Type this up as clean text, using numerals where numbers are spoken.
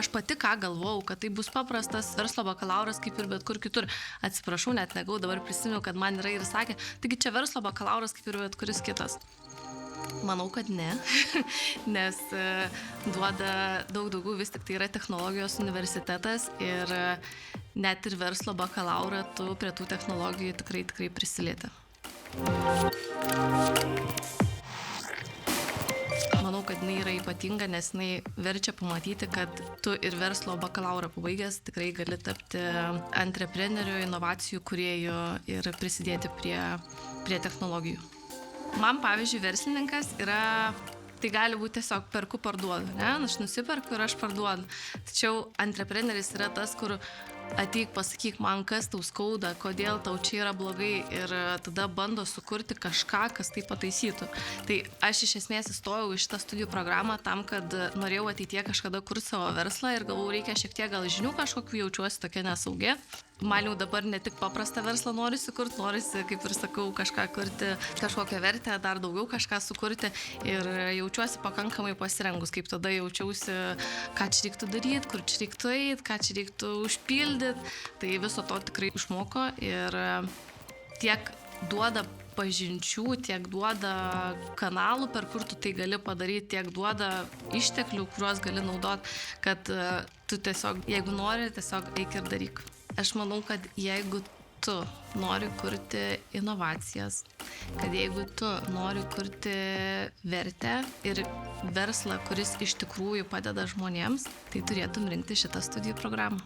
aš pati ką galvojau, kad tai bus paprastas verslo bakalauras kaip ir bet kur kitur. Atsiprašau, net negau, dabar prisimenu, kad man yra ir sakė, taigi čia verslo bakalauras kaip ir bet kuris kitas. Manau, kad ne, nes duoda daug daugiau, vis tik tai yra technologijos universitetas ir net ir verslo bakalaurą tu prie tų technologijų tikrai prisilieti. Manau, kad jinai yra ypatinga, nes jinai verčia pamatyti, kad tu ir verslo bakalaurą pabaigęs tikrai gali tapti antrepreneriu, inovacijų kūrėju ir prisidėti prie technologijų. Man, pavyzdžiui, verslininkas yra, tai gali būti tiesiog perku, parduodu, ne? Aš nusiperku ir aš parduodu. Tačiau antrepreneris yra tas, kur ateik, pasakyk man, kas tau skauda, kodėl tau čia yra blogai ir tada bando sukurti kažką, kas tai pataisytų. Tai aš iš esmės įstojau į šitą studijų programą tam, kad norėjau ateityje kažkada kurti savo verslą ir galvau, reikia šiek tiek gal žinių kažkokių, jaučiuosi tokia nesaugi. Man jau dabar ne tik paprastą verslą norisi kurti, norisi, kaip ir sakau, kažką kurti, kažkokią vertę, dar daugiau kažką sukurti ir jaučiuosi pakankamai pasirengus, kaip tada jaučiausi, ką čia reiktų daryti, kur čia reiktų eiti, ką čia reiktų užpildyti. Tai viso to tikrai išmoko ir tiek duoda pažinčių, tiek duoda kanalų, per kur tu tai gali padaryti, tiek duoda išteklių, kuriuos gali naudoti, kad tu tiesiog, jeigu nori, tiesiog eik ir daryk. Aš manau, kad jeigu tu nori kurti inovacijas, kad jeigu tu nori kurti vertę ir verslą, kuris iš tikrųjų padeda žmonėms, tai turėtum rinkti šitą studijų programą.